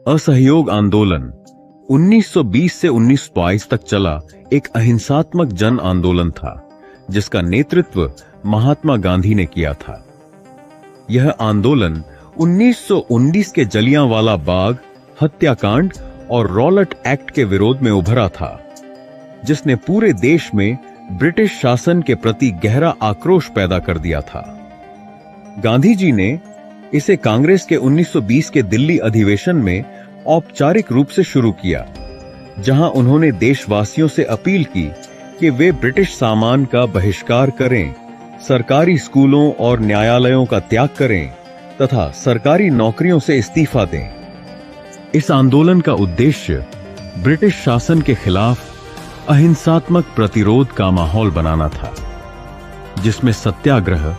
असहयोग आंदोलन 1920 से 1922 तक चला एक अहिंसात्मक जन आंदोलन था, जिसका नेतृत्व महात्मा गांधी ने किया था। यह आंदोलन 1919 के जलियांवाला बाग हत्याकांड और रॉलेट एक्ट के विरोध में उभरा था, जिसने पूरे देश में ब्रिटिश शासन के प्रति गहरा आक्रोश पैदा कर दिया था। गांधी जी ने इसे कांग्रेस के 1920 के दिल्ली अधिवेशन में औपचारिक रूप से शुरू किया, जहां उन्होंने देशवासियों से अपील की कि वे ब्रिटिश सामान का बहिष्कार करें, सरकारी स्कूलों और न्यायालयों का त्याग करें तथा सरकारी नौकरियों से इस्तीफा दें। इस आंदोलन का उद्देश्य ब्रिटिश शासन के खिलाफ अहिंसात्मक प्रतिरोध का माहौल बनाना था, जिसमें सत्याग्रह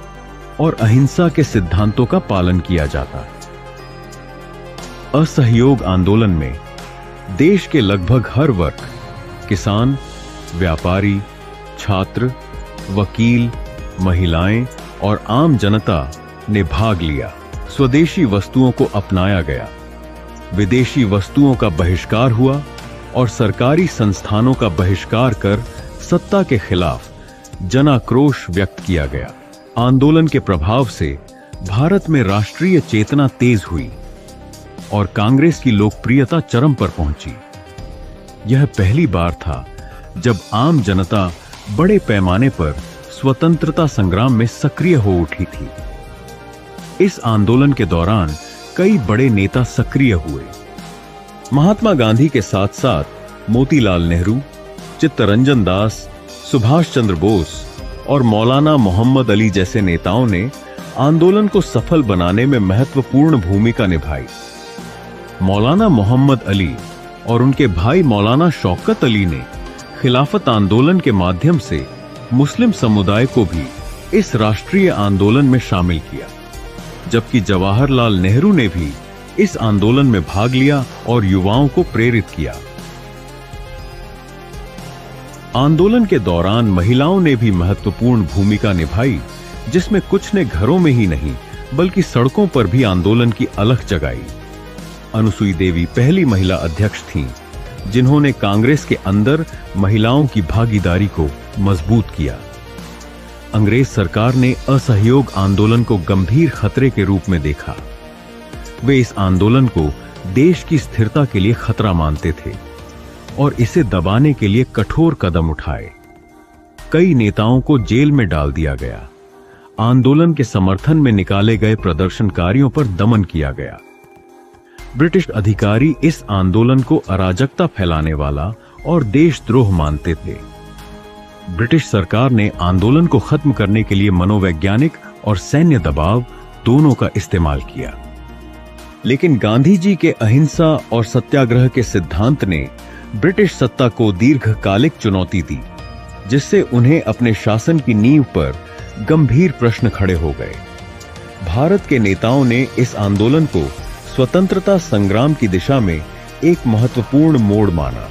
और अहिंसा के सिद्धांतों का पालन किया जाता। असहयोग आंदोलन में देश के लगभग हर वर्ग, किसान, व्यापारी, छात्र, वकील, महिलाएं और आम जनता ने भाग लिया। स्वदेशी वस्तुओं को अपनाया गया, विदेशी वस्तुओं का बहिष्कार हुआ और सरकारी संस्थानों का बहिष्कार कर सत्ता के खिलाफ जनाक्रोश व्यक्त किया गया। आंदोलन के प्रभाव से भारत में राष्ट्रीय चेतना तेज हुई और कांग्रेस की लोकप्रियता चरम पर पहुंची। यह पहली बार था जब आम जनता बड़े पैमाने पर स्वतंत्रता संग्राम में सक्रिय हो उठी थी। इस आंदोलन के दौरान कई बड़े नेता सक्रिय हुए। महात्मा गांधी के साथ साथ मोतीलाल नेहरू, चित्तरंजन दास, सुभाष चंद्र बोस और मौलाना मोहम्मद अली जैसे नेताओं ने आंदोलन को सफल बनाने में महत्वपूर्ण भूमिका निभाई। मौलाना मोहम्मद अली और उनके भाई मौलाना शौकत अली ने खिलाफत आंदोलन के माध्यम से मुस्लिम समुदाय को भी इस राष्ट्रीय आंदोलन में शामिल किया, जबकि जवाहरलाल नेहरू ने भी इस आंदोलन में भाग लिया और युवाओं को प्रेरित किया। आंदोलन के दौरान महिलाओं ने भी महत्वपूर्ण भूमिका निभाई, जिसमें कुछ ने घरों में ही नहीं बल्कि सड़कों पर भी आंदोलन की अलख जगाई। अनुसुई देवी पहली महिला अध्यक्ष थीं, जिन्होंने कांग्रेस के अंदर महिलाओं की भागीदारी को मजबूत किया। अंग्रेज सरकार ने असहयोग आंदोलन को गंभीर खतरे के रूप में देखा। वे इस आंदोलन को देश की स्थिरता के लिए खतरा मानते थे और इसे दबाने के लिए कठोर कदम उठाए। कई नेताओं को जेल में डाल दिया गया। आंदोलन के समर्थन में निकाले गए प्रदर्शनकारियों पर दमन किया गया। ब्रिटिश अधिकारी इस आंदोलन को अराजकता फैलाने वाला और देशद्रोह मानते थे। ब्रिटिश सरकार ने आंदोलन को खत्म करने के लिए मनोवैज्ञानिक और सैन्य दबाव दोनों का इस्तेमाल किया, लेकिन गांधी जी के अहिंसा और सत्याग्रह के सिद्धांत ने ब्रिटिश सत्ता को दीर्घकालिक चुनौती दी, जिससे उन्हें अपने शासन की नींव पर गंभीर प्रश्न खड़े हो गए। भारत के नेताओं ने इस आंदोलन को स्वतंत्रता संग्राम की दिशा में एक महत्वपूर्ण मोड़ माना।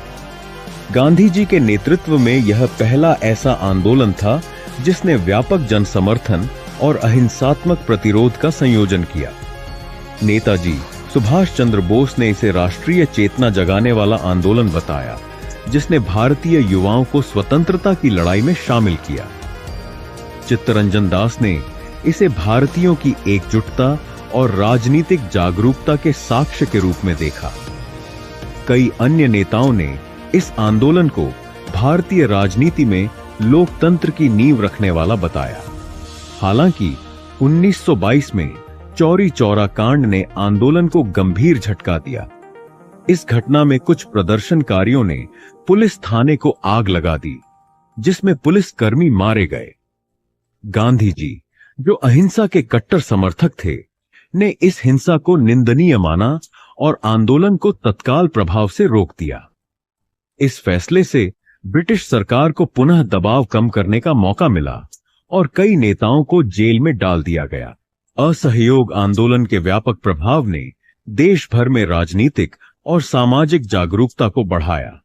गांधी जी के नेतृत्व में यह पहला ऐसा आंदोलन था जिसने व्यापक जनसमर्थन और अहिंसात्मक प्रतिरोध का संयोजन किया। नेताजी सुभाष चंद्र बोस ने इसे राष्ट्रीय चेतना जगाने वाला आंदोलन बताया, जिसने भारतीय युवाओं को स्वतंत्रता की लड़ाई में शामिल किया। चित्तरंजन दास ने इसे भारतीयों की एकजुटता और राजनीतिक जागरूकता के साक्ष्य के रूप में देखा। कई अन्य नेताओं ने इस आंदोलन को भारतीय राजनीति में लोकतंत्र की नींव रखने वाला बताया। हालांकि 1922 में चौरी चौरा कांड ने आंदोलन को गंभीर झटका दिया। इस घटना में कुछ प्रदर्शनकारियों ने पुलिस थाने को आग लगा दी, जिसमें पुलिसकर्मी मारे गए। गांधी जी, जो अहिंसा के कट्टर समर्थक थे, ने इस हिंसा को निंदनीय माना और आंदोलन को तत्काल प्रभाव से रोक दिया। इस फैसले से ब्रिटिश सरकार को पुनः दबाव कम करने का मौका मिला और कई नेताओं को जेल में डाल दिया गया। असहयोग आंदोलन के व्यापक प्रभाव ने देश भर में राजनीतिक और सामाजिक जागरूकता को बढ़ाया।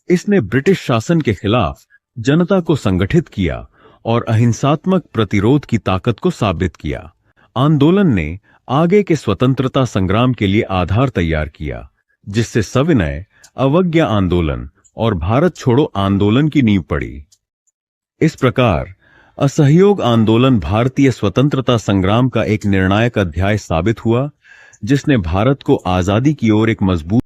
इसने ब्रिटिश शासन के खिलाफ जनता को संगठित किया और अहिंसात्मक प्रतिरोध की ताकत को साबित किया। आंदोलन ने आगे के स्वतंत्रता संग्राम के लिए आधार तैयार किया, जिससे सविनय, अवज्ञा आंदोलन और भारत छोड़ो आंदोलन की नींव पड़ी। इस प्रकार असहयोग आंदोलन भारतीय स्वतंत्रता संग्राम का एक निर्णायक अध्याय साबित हुआ, जिसने भारत को आजादी की ओर एक मजबूत